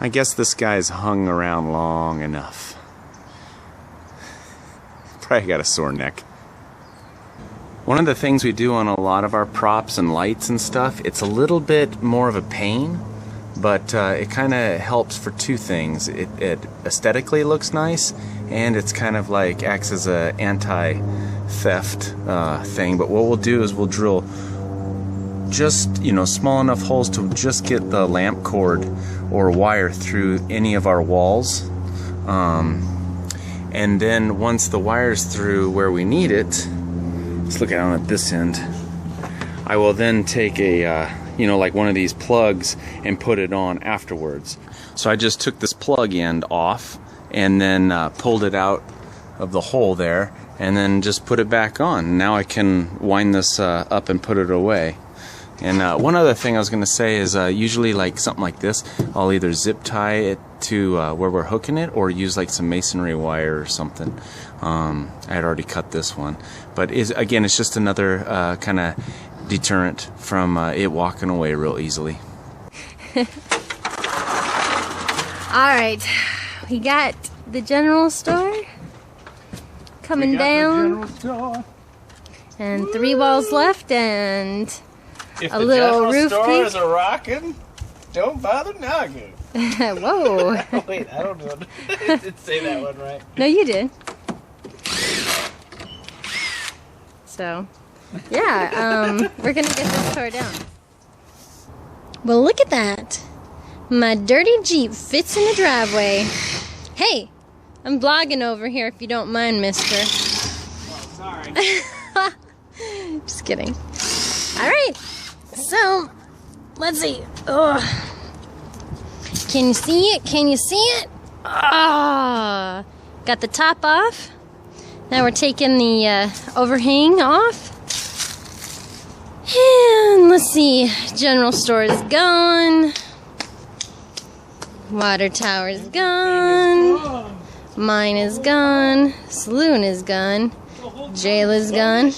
I guess this guy's hung around long enough. Probably got a sore neck. One of the things we do on a lot of our props and lights and stuff, it's a little bit more of a pain, but it kind of helps for two things. It aesthetically looks nice, and it's kind of like acts as a anti-theft thing. But what we'll do is we'll drill just, you know, small enough holes to just get the lamp cord or wire through any of our walls. And then once the wire's through where we need it, let's look down at this end, I will then take a, you know, like one of these plugs and put it on afterwards. So I just took this plug end off and then pulled it out of the hole there and then just put it back on. Now I can wind this up and put it away. And one other thing I was going to say is usually like something like this, I'll either zip tie it to where we're hooking it or use like some masonry wire or something. I had already cut this one. But again, it's just another kind of deterrent from it walking away real easily. Alright, we got the general store coming down. And 3 walls left and if a little roof store peak. is a rockin', don't bother knocking. Whoa. Wait, I don't know. I didn't say that one right. No, you did. So, yeah, we're gonna get this tore down. Well, look at that. My dirty Jeep fits in the driveway. Hey, I'm vlogging over here if you don't mind, mister. Oh, sorry. Just kidding. Alright, so, let's see. Ugh. Can you see it? Can you see it? Ah, got the top off. Now we're taking the overhang off. And let's see, general store is gone. Water tower is gone. Mine is gone. Saloon is gone. Jail is gone.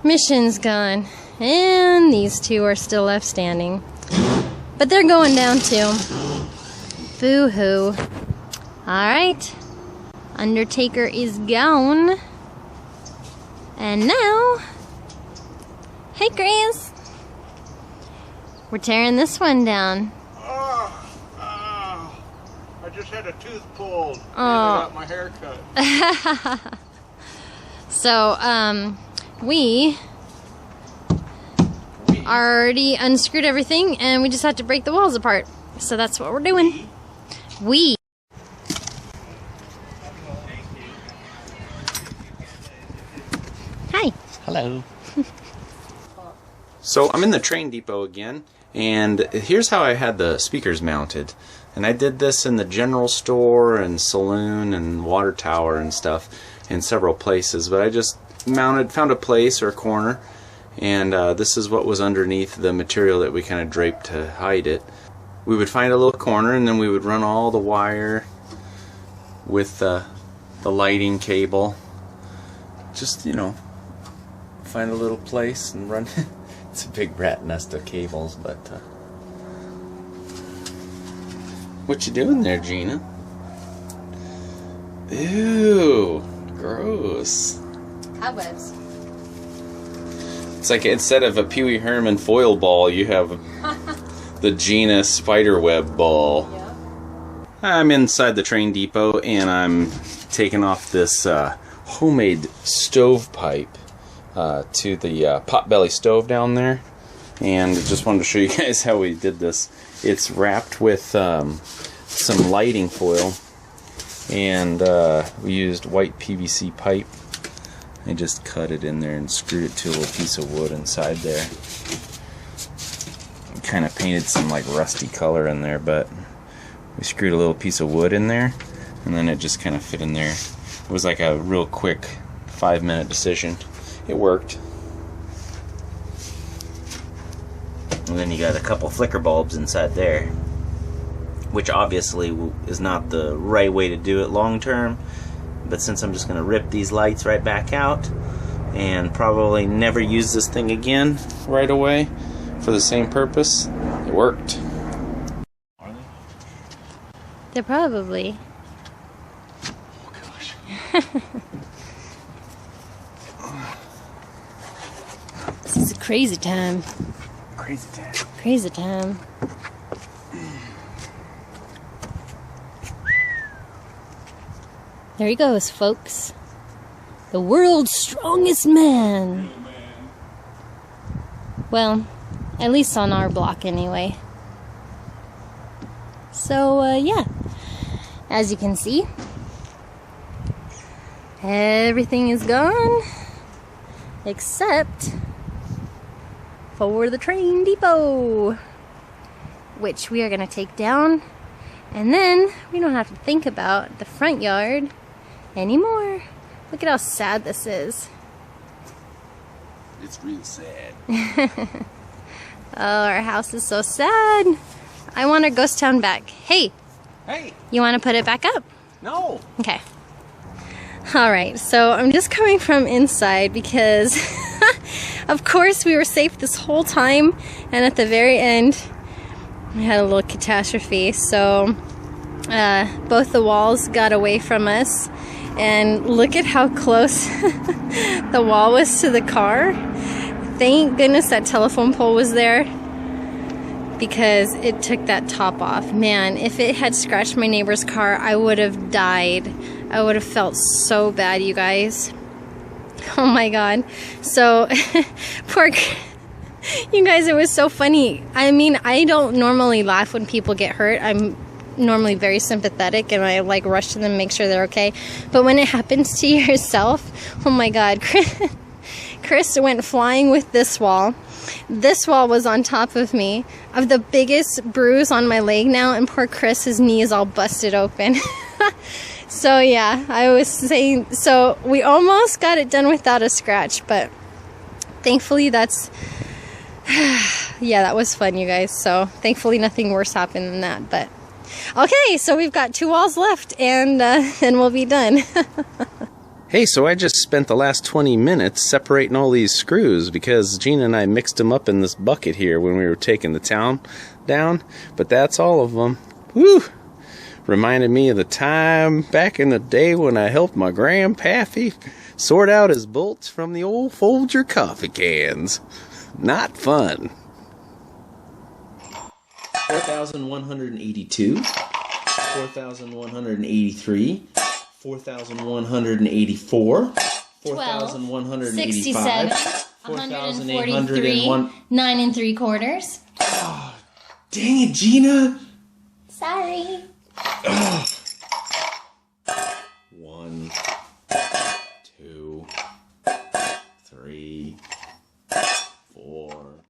Mission's gone. And these 2 are still left standing. But they're going down too. Boo-hoo. Alright. Undertaker is gone. And now, hey Grace, we're tearing this one down. I just had a tooth pulled. Oh. I got my hair cut. So, we already unscrewed everything and we just have to break the walls apart. So that's what we're doing. We. Hi. Hello. So I'm in the train depot again, and here's how I had the speakers mounted. And I did this in the general store and saloon and water tower and stuff in several places, but I just found a place or a corner, and this is what was underneath the material that we kind of draped to hide it. We would find a little corner and then we would run all the wire with the lighting cable. Just, you know, find a little place and run. It's a big rat nest of cables, but what you doing there, Gina? Ew, gross. Cobwebs. It's like instead of a Pee Wee Herman foil ball, you have the Gina spiderweb ball. Yeah. I'm inside the train depot and I'm taking off this homemade stovepipe to the potbelly stove down there, and just wanted to show you guys how we did this. It's wrapped with some lighting foil, and we used white PVC pipe. I just cut it in there and screwed it to a little piece of wood inside there. Kind of painted some like rusty color in there, but we screwed a little piece of wood in there, and then it just kind of fit in there. It was like a real quick 5-minute decision. It worked. And then you got a couple flicker bulbs inside there, which obviously is not the right way to do it long term, but since I'm just going to rip these lights right back out and probably never use this thing again right away for the same purpose, it worked. They're probably. Oh gosh. This is a crazy time. Crazy time. Crazy time. There he goes, folks. The world's strongest man. Well, at least on our block anyway. So, yeah. As you can see, everything is gone except for the train depot, which we are going to take down, and then we don't have to think about the front yard anymore. Look at how sad this is. It's real sad. Oh, our house is so sad. I want our ghost town back. Hey, Hey, you want to put it back up? no. Okay. Alright, so I'm just coming from inside because of course we were safe this whole time, and at the very end we had a little catastrophe. So both the walls got away from us, and look at how close the wall was to the car. Thank goodness that telephone pole was there, because it took that top off. Man, if it had scratched my neighbor's car, I would have died. I would have felt so bad, you guys. Oh my god. So, you guys, it was so funny. I mean, I don't normally laugh when people get hurt. I'm normally very sympathetic, and I like rush to them, make sure they're okay. But when it happens to yourself, oh my god. Chris went flying with this wall. This wall was on top of me. I have the biggest bruise on my leg now, and poor Chris, his knee is all busted open. So yeah, I was saying, so we almost got it done without a scratch, but thankfully that's, yeah, that was fun, you guys. So thankfully nothing worse happened than that. But okay, so we've got 2 walls left, and then we'll be done. Hey, so I just spent the last 20 minutes separating all these screws because Gina and I mixed them up in this bucket here when we were taking the town down. But that's all of them. Woo! Reminded me of the time back in the day when I helped my grandpappy sort out his bolts from the old Folger coffee cans. Not fun. 4,182, 4,183, 4,184, 4,185, 143, 9 3/4. Dang it, Gina! Sorry.